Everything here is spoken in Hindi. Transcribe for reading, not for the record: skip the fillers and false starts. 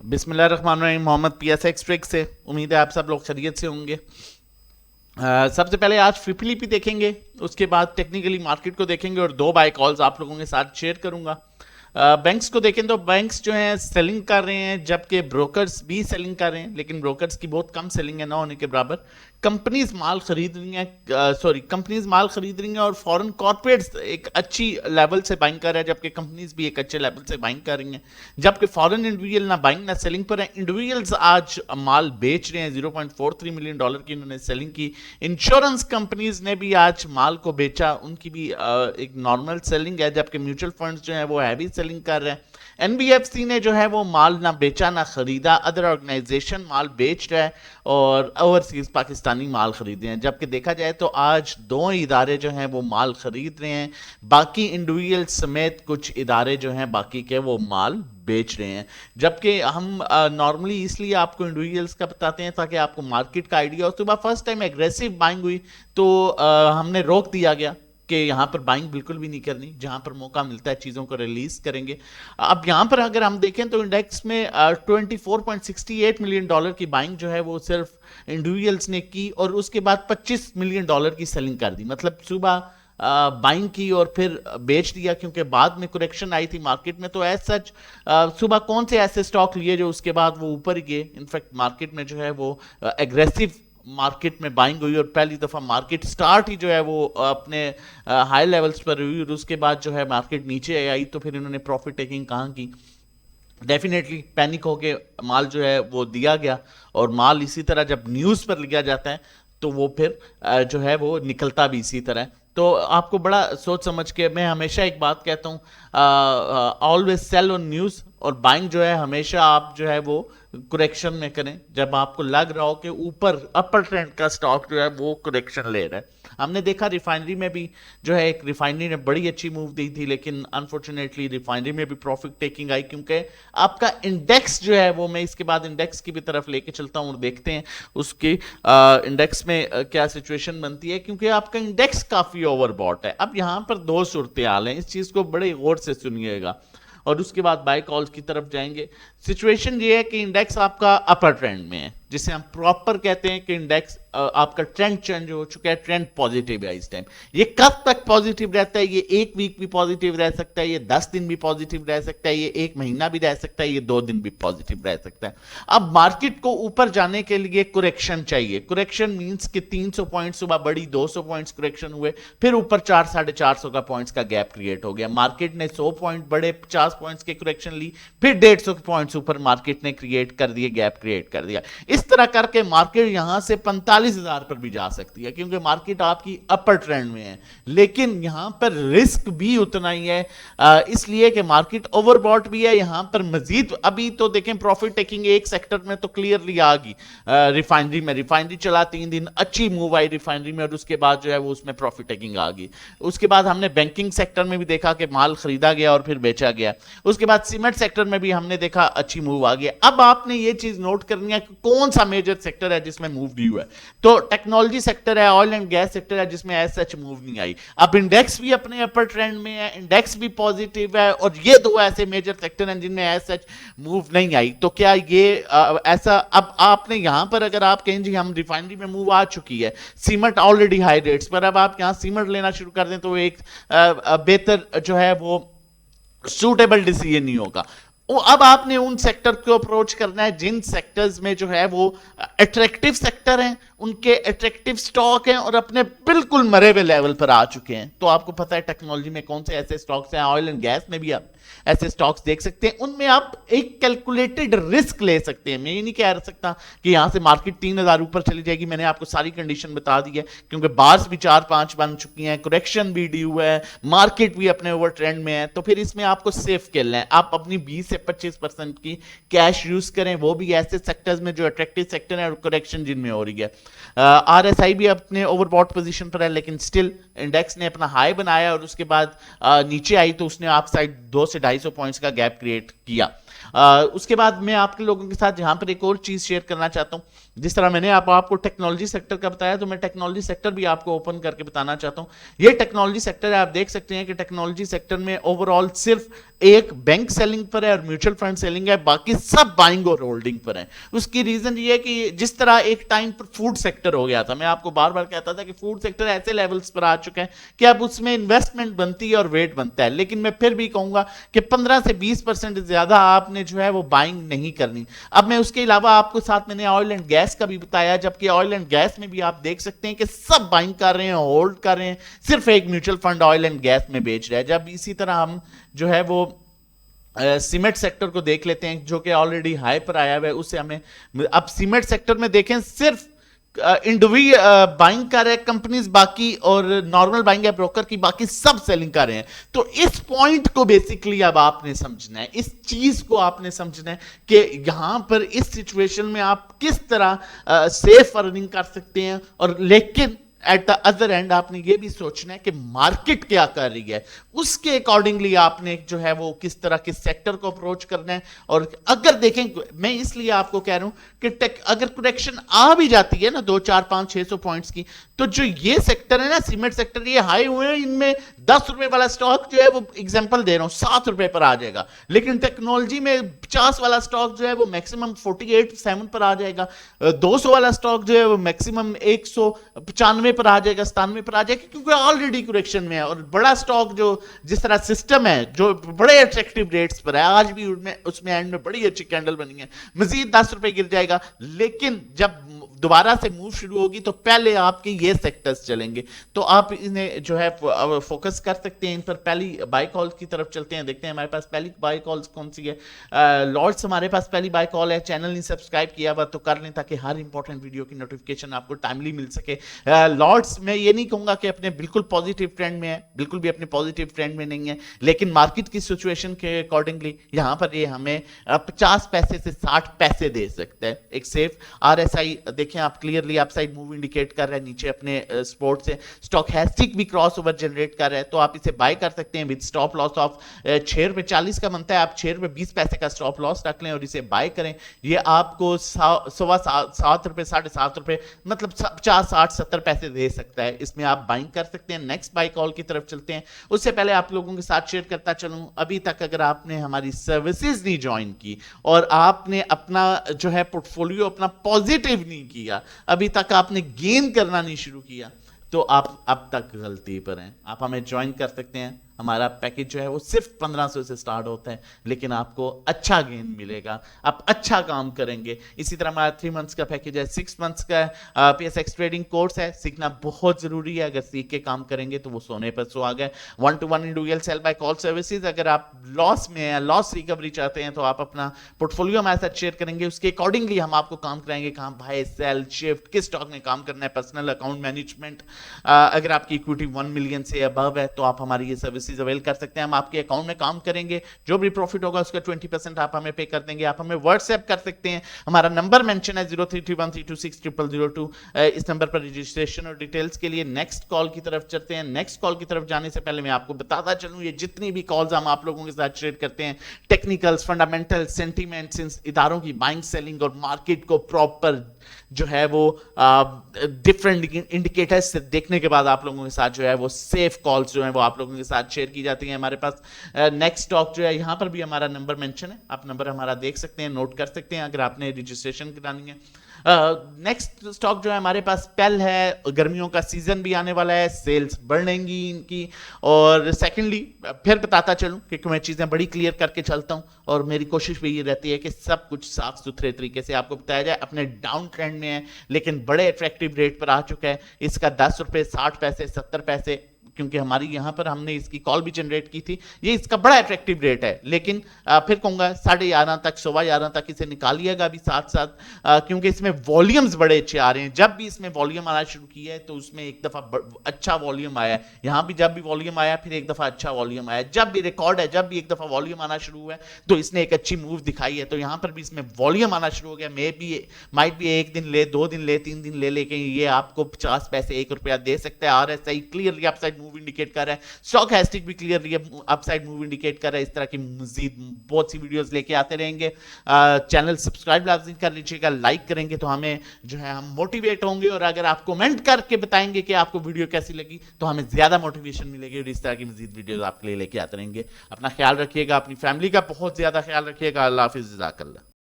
बिस्मिल्लाहिर्रहमानिर्रहीम। मोहम्मद PSX ट्रिक से उम्मीद है आप सब लोग खैरियत से होंगे। सबसे पहले आज फिलिपी देखेंगे, उसके बाद टेक्निकली मार्केट को देखेंगे और दो बाय कॉल्स आप लोगों के साथ शेयर करूंगा। बैंक्स को देखें तो बैंक्स जो हैं सेलिंग कर रहे हैं, जबकि ब्रोकर्स भी सेलिंग कर रहे हैं, लेकिन ब्रोकर्स की बहुत कम सेलिंग है, ना होने के बराबर। कंपनीज माल खरीद रही हैं, कंपनीज माल खरीद रही हैं और फॉरेन कॉर्पोरेट्स एक अच्छी लेवल से बाइंग कर रहे हैं, जबकि कंपनीज भी एक अच्छे लेवल से बाइंग कर रही हैं। जबकि फॉरेन इंडिविजुअल ना बाइंग ना सेलिंग पर है। इंडिविजुअल्स आज माल बेच रहे हैं, $0.43 मिलियन की इन्होंने सेलिंग की। इंश्योरेंस कंपनीज ने भी आज माल को बेचा, उनकी भी एक नॉर्मल सेलिंग है, जबकि म्यूचुअल फंड्स जो है वो हैवी सेलिंग कर रहे हैं। एनबीएफसी ने जो है वो माल ना बेचा ना खरीदा, अदर ऑर्गेनाइजेशन माल बेच रहा है और ओवरसीज पाकिस्तानी माल खरीदे हैं। जबकि देखा जाए तो आज दो इदारे जो हैं वो माल खरीद रहे हैं, बाकी इंडिविजुअल समेत कुछ इदारे जो हैं बाकी के वो माल बेच रहे हैं। जबकि हम नॉर्मली इसलिए आपको इंडिविजुअल्स का बताते हैं ताकि आपको मार्केट का आइडिया हो। सुबह फर्स्ट टाइम एग्रेसिव बाइंग हुई तो हमने रोक दिया गया कि यहाँ पर बाइंग बिल्कुल भी नहीं करनी, जहाँ पर मौका मिलता है चीज़ों को रिलीज करेंगे। अब यहाँ पर अगर हम देखें तो इंडेक्स में $24.68 मिलियन की बाइंग जो है वो सिर्फ इंडिविजुअल्स ने की और उसके बाद $25 मिलियन की सेलिंग कर दी। मतलब सुबह बाइंग की और फिर बेच दिया, क्योंकि बाद में करेक्शन आई थी मार्केट में। तो एज सच सुबह कौन से ऐसे स्टॉक लिए जो उसके बाद वो ऊपर गए। इनफैक्ट मार्केट में जो है वो एग्रेसिव मार्केट में बाइंग हुई और पहली दफ़ा मार्केट स्टार्ट ही जो है वो अपने हाई लेवल्स पर हुई और उसके बाद जो है मार्केट नीचे आई तो फिर इन्होंने प्रॉफिट टेकिंग कहाँ की। डेफिनेटली पैनिक होके माल जो है वो दिया गया और माल इसी तरह जब न्यूज़ पर लिया जाता है तो वो फिर जो है वो निकलता भी इसी तरह है। तो आपको बड़ा सोच समझ के, मैं हमेशा एक बात कहता हूँ, ऑलवेज सेल ऑन न्यूज़, और बाइंग जो है हमेशा आप जो है वो करेक्शन में करें जब आपको लग रहा हो कि ऊपर अपर ट्रेंड का स्टॉक जो है वो करेक्शन ले रहा है। हमने देखा रिफाइनरी में भी जो है, एक रिफाइनरी ने बड़ी अच्छी मूव दी थी, लेकिन अनफॉर्चुनेटली रिफाइनरी में भी प्रॉफिट टेकिंग आई, क्योंकि आपका इंडेक्स जो है वो, मैं इसके बाद इंडेक्स की भी तरफ लेके चलता हूँ और देखते हैं उसकी इंडेक्स में क्या सिचुएशन बनती है, क्योंकि आपका इंडेक्स काफी ओवरबॉट है। अब यहाँ पर दो सूरत हाल हैं, इस चीज को बड़े गौर से सुनिएगा और उसके बाद बाय कॉल्स की तरफ जाएंगे। सिचुएशन ये है कि इंडेक्स आपका अपर ट्रेंड में है, जिसे हम प्रॉपर कहते हैं कि इंडेक्स आपका ट्रेंड चेंज हो चुका है, ट्रेंड पॉजिटिव है इस टाइम। ये कब तक पॉजिटिव रहता है? ये 1 वीक भी पॉजिटिव रह सकता है, ये 10 दिन भी पॉजिटिव रह सकता है, ये 1 महीना भी रह सकता है, ये 2 दिन भी पॉजिटिव रह सकता है। अब मार्केट को ऊपर जाने के लिए करेक्शन चाहिए। करेक्शन मींस कि 300 पॉइंट सुबह बड़ी, 200 पॉइंट्स करेक्शन हुए, फिर ऊपर 400-450 का पॉइंट्स का गैप क्रिएट हो गया। मार्केट ने 100 पॉइंट बड़े 50 पॉइंट्स के करेक्शन ली, फिर 150 पॉइंट्स ऊपर मार्केट ने क्रिएट कर दिए, गैप क्रिएट कर दिया। इस तरह करके मार्केट यहां से 45,000 पर भी जा सकती है, क्योंकि मार्केट आपकी अपर ट्रेंड में है। लेकिन यहां पर रिस्क भी उतना ही है, इसलिए कि मार्केट ओवरबॉट भी है। यहां पर मजीद अभी तो देखें प्रॉफिट टेकिंग एक सेक्टर में तो क्लियरली आ गई, रिफाइनरी में। रिफाइनरी चला 3 दिन, अच्छी मूव आई रिफाइनरी में और उसके बाद जो है वो उसमें प्रॉफिट टेकिंग आ गई। उसके बाद हमने बैंकिंग सेक्टर में भी देखा कि माल खरीदा गया और फिर बेचा गया। उसके बाद सीमेंट सेक्टर में भी हमने देखा अच्छी मूव आ गई। अब आपने ये चीज नोट करनी है कि कौन सा मेजर सेक्टर है जिसमें मूव ड्यू है। तो टेक्नोलॉजी सेक्टर है, ऑयल एंड गैस सेक्टर है, जिसमें एज सच मूव नहीं आई। अब इंडेक्स भी अपने अपर ट्रेंड में है, इंडेक्स भी पॉजिटिव है, और ये दो ऐसे मेजर सेक्टर हैं जिनमें एज सच मूव नहीं आई। तो क्या ये ऐसा, अब आपने यहां पर अगर आप कहें जी हम रिफाइनरी में मूव आ चुकी है, सीमेंट ऑलरेडी हाई रेट्स पर, अब आप यहां सीमेंट लेना शुरू कर दें तो एक बेहतर जो है वो सूटेबल डिसीजन नहीं होगा। अब आपने उन सेक्टर को अप्रोच करना है जिन सेक्टर्स में जो है वो अट्रैक्टिव सेक्टर हैं, उनके अट्रैक्टिव स्टॉक हैं और अपने बिल्कुल मरे हुए लेवल पर आ चुके हैं। तो आपको पता है टेक्नोलॉजी में कौन से ऐसे स्टॉक्स हैं, ऑयल एंड गैस में भी आप ऐसे स्टॉक्स देख सकते हैं, उनमें आप एक कैलकुलेटेड रिस्क ले सकते हैं। मैं ये नहीं कह सकता कि यहां से मार्केट 3,000 ऊपर चली जाएगी, मैंने आपको सारी कंडीशन बता दी है, क्योंकि बार्स भी 4-5 बन चुकी हैं, करेक्शन भी ड्यू है, मार्केट भी अपने ओवर ट्रेंड में है। तो फिर इसमें आपको सेफ खेलना है, आप अपनी 20 से 25% की कैश यूज करें, वो भी ऐसे सेक्टर्स में जो अट्रैक्टिव सेक्टर है और करेक्शन जिनमें हो रही है। RSI भी अपने ओवरबॉट पोजीशन पर है, लेकिन स्टिल इंडेक्स ने अपना हाई बनाया और उसके बाद नीचे आई तो उसने आप साइड 200 से 250 पॉइंट्स का गैप क्रिएट किया। उसके बाद मैं आपके लोगों के साथ यहाँ पर एक और चीज शेयर करना चाहता हूँ। जिस तरह मैंने आपको टेक्नोलॉजी सेक्टर का बताया, तो मैं टेक्नोलॉजी सेक्टर भी आपको ओपन करके बताना चाहता हूँ। ये टेक्नोलॉजी सेक्टर है, आप देख सकते हैं कि टेक्नोलॉजी सेक्टर में ओवरऑल सिर्फ एक बैंक सेलिंग पर है और म्यूचुअल फंड सेलिंग है, बाकी सब बाइंग और होल्डिंग पर है। उसकी रीजन ये है कि जिस तरह एक टाइम पर फूड सेक्टर हो गया था, मैं आपको बार बार कहता था कि फूड सेक्टर ऐसे लेवल्स पर आ चुका है कि अब उसमें इन्वेस्टमेंट बनती है और वेट बनता है, लेकिन मैं फिर भी कहूंगा कि 15 से 20% ज्यादा आपने जो है वो बाइंग नहीं करनी। अब मैं उसके अलावा आपको साथ मैंने ऑयल एंड गैस का भी बताया, जबकि ऑयल एंड गैस में भी आप देख सकते हैं कि सब बाइंग कर रहे हैं, होल्ड कर रहे हैं, सिर्फ एक mutual fund oil and gas में बेच रहा है। जब इसी तरह हम जो है वो सीमेंट सेक्टर को देख लेते हैं जो कि ऑलरेडी हाई पर आया हुआ है, उससे हमें अब सीमेंट सेक्टर में देखें सिर्फ इंडिविजुअल बाइंग कर रहे हैं कंपनीज बाकी, और नॉर्मल बाइंग है ब्रोकर की, बाकी सब सेलिंग कर रहे हैं। तो इस पॉइंट को बेसिकली अब आपने समझना है, इस चीज को आपने समझना है कि यहां पर इस सिचुएशन में आप किस तरह सेफ अर्निंग कर सकते हैं। और लेकिन एट द अदर एंड आपने ये भी सोचना है कि मार्केट क्या कर रही है, उसके अकॉर्डिंगली आपने जो है वो किस तरह के सेक्टर को अप्रोच करना है। और अगर देखें, मैं इसलिए आपको कह रहा हूं कि अगर करेक्शन आ भी जाती है ना 2, 4, 5, 600 पॉइंट्स की, तो जो ये सेक्टर है ना सीमेंट सेक्टर, ये हाई हुए हैं, इनमें 10 रुपए वाला स्टॉक जो है वो एग्जांपल दे रहा हूं 7 रुपए पर आ जाएगा। लेकिन टेक्नोलॉजी में 50 वाला स्टॉक जो है वो मैक्सिमम 48-7 पर आ जाएगा। 200 वाला स्टॉक जो है वो मैक्सिमम 195 पर आ जाएगा, 97 पर आ जाएगा, क्योंकि ऑलरेडी करेक्शन में है। और बड़ा स्टॉक जो जिस तरह सिस्टम है जो बड़े अट्रैक्टिव रेट्स पर है, आज भी उसमें एंड में बड़ी अच्छी कैंडल बनी है, मजीद 10 रुपए गिर जाएगा। लेकिन जब दोबारा से मूव शुरू होगी तो पहले आपके ये सेक्टर्स चलेंगे, तो आप इन्हें जो है फोकस कर सकते हैं इन पर। पहली बाय कॉल की तरफ चलते हैं, देखते हैं हमारे पास पहली बाय कॉल कौन सी है। लॉर्ड्स हमारे पास पहली बाय कॉल है। चैनल नहीं सब्सक्राइब किया हुआ तो कर लें ताकि हर इंपॉर्टेंट वीडियो की नोटिफिकेशन आपको टाइमली मिल सके। लॉर्ड्स मैं ये नहीं कहूंगा कि अपने बिल्कुल पॉजिटिव ट्रेंड में है, बिल्कुल भी अपने पॉजिटिव ट्रेंड में नहीं है, लेकिन मार्केट की सिचुएशन के अकॉर्डिंगली यहां पर ये हमें 50 पैसे से 60 पैसे दे सकता है। एक सेफ RSI देखें आप, क्लियरली अपसाइड मूव इंडिकेट कर रहा है नीचे अपने सपोर्ट से। स्टॉक हैस्टिक भी क्रॉस ओवर जनरेट कर रहा है, तो आप इसे बाय कर सकते हैं विद स्टॉप लॉस ऑफ 6 रुपए 40 का बनता है, आप 6 रुपए 20 पैसे का स्टॉप लॉस रख लें और इसे बाय करें। ये आपको 7 रुपए 7.5 रुपए मतलब 50, 60, 70 पैसे दे सकता है। इसमें आप बाइंग कर सकते हैं। नेक्स्ट बाय कॉल की तरफ चलते हैं। उससे पहले आप लोगों के साथ शेयर करता चलूं, अभी तक अगर आपने हमारी सर्विसेज नहीं ज्वाइन की और आपने अपना जो है पोर्टफोलियो अपना पॉजिटिव नहीं किया, अभी तक आपने गेन करना नहीं शुरू किया, तो आप अब तक गलती पर हैं। आप हमें ज्वाइन कर सकते हैं। हमारा पैकेज जो है वो सिर्फ 1500 से स्टार्ट होता है, लेकिन आपको अच्छा गेन मिलेगा, आप अच्छा काम करेंगे। इसी तरह हमारा 3 मंथ्स का पैकेज है, 6 मंथ्स का PSX ट्रेडिंग कोर्स है। सीखना बहुत जरूरी है, अगर सीख के काम करेंगे तो वो सोने पर सुहागा है। 1-to-1 individual sale by call services, अगर आप लॉस में है, लॉस रिकवरी चाहते हैं, तो आप अपना पोर्टफोलियो हमारे साथ शेयर करेंगे, उसके अकॉर्डिंगली हम आपको काम कराएंगे, कहाँ बाय सेल शिफ्ट, किस स्टॉक में काम करना है, पर्सनल अकाउंट मैनेजमेंट। अगर आपकी इक्विटी 1 मिलियन से अबव है तो आप हमारी ये सर्विस अवेल कर सकते हैं। हम आपके अकाउंट में काम करेंगे, जो भी प्रॉफिट होगा उसका 20% आप हमें पे कर देंगे। आप हमें व्हाट्सएप कर सकते हैं, हमारा नंबर मेंशन है 0331326002। इस नंबर पर रजिस्ट्रेशन और डिटेल्स के लिए। नेक्स्ट कॉल की तरफ चलते हैं। नेक्स्ट कॉल की तरफ जाने से पहले मैं आपको बताता चलूं, ये जितनी भी कॉल्स हम आप लोगों के साथ शेयर करते हैं, टेक्निकल्स, फंडामेंटल्स, सेंटीमेंट्स, इदारों की बाइंग सेलिंग और मार्केट को प्रॉपर जो है वो डिफरेंट इंडिकेटर्स से देखने के बाद आप लोगों के साथ जो है वो सेफ कॉल्स जो है वो आप लोगों के साथ शेयर की जाती है। हमारे पास नेक्स्ट स्टॉक जो है, यहां पर भी हमारा नंबर मेंशन है, आप नंबर हमारा देख सकते हैं, नोट कर सकते हैं अगर आपने रजिस्ट्रेशन करानी है। नेक्स्ट स्टॉक जो है हमारे पास पेल है, गर्मियों का सीजन भी आने वाला है, सेल्स बढ़ेंगी इनकी। और सेकेंडली फिर बताता चलूं क्योंकि मैं चीजें बड़ी क्लियर करके चलता हूं और मेरी कोशिश भी ये रहती है कि सब कुछ साफ सुथरे तरीके से आपको बताया जाए। अपने डाउन ट्रेंड में है लेकिन बड़े अट्रैक्टिव रेट पर आ चुका है। इसका 10 रुपए 60 पैसे 70 पैसे, क्योंकि हमारी यहां पर हमने इसकी कॉल भी जनरेट की थी, ये इसका बड़ा अट्रैक्टिव रेट है। लेकिन फिर कहूंगा 11:30 तक 11:15 तक इसे निकालिएगा भी साथ साथ, क्योंकि इसमें वॉल्यूम्स बड़े अच्छे आ रहे हैं। जब भी इसमें वॉल्यूम आना शुरू किया है तो उसमें एक दफा अच्छा वॉल्यूम आया है, यहां भी जब भी वॉल्यूम आया फिर एक दफा अच्छा वॉल्यूम आया, जब भी रिकॉर्ड है जब भी एक दफा वॉल्यूम आना शुरू हुआ है तो इसने एक अच्छी मूव दिखाई है। तो यहां पर भी इसमें वॉल्यूम आना शुरू हो गया, मे बी माइट भी 1 दिन ले, 2 दिन ले, 3 दिन ले, लेकिन ये आपको 50 पैसे 1 रुपया दे सकता है। RSI clearly upside move indicate कर रहा है, स्टॉकैस्टिक भी क्लियरली अपसाइड मूव इंडिकेट कर रहा है। इस तरह की मजीद बहुत सी वीडियोस लेके आते रहेंगे। चैनल सब्सक्राइब लाजमी कर लीजिएगा, लाइक करेंगे तो हमें जो है हम मोटिवेट होंगे, और अगर आप कमेंट करके बताएंगे कि आपको वीडियो कैसी लगी तो हमें ज्यादा मोटिवेशन मिलेगी और इस तरह की मजीद वीडियोस आपके लिए लेके आते रहेंगे। अपना ख्याल रखिएगा, अपनी फैमिली का बहुत ज्यादा ख्याल रखिएगा। अल्लाह हाफिज़, जज़ाकल्लाह।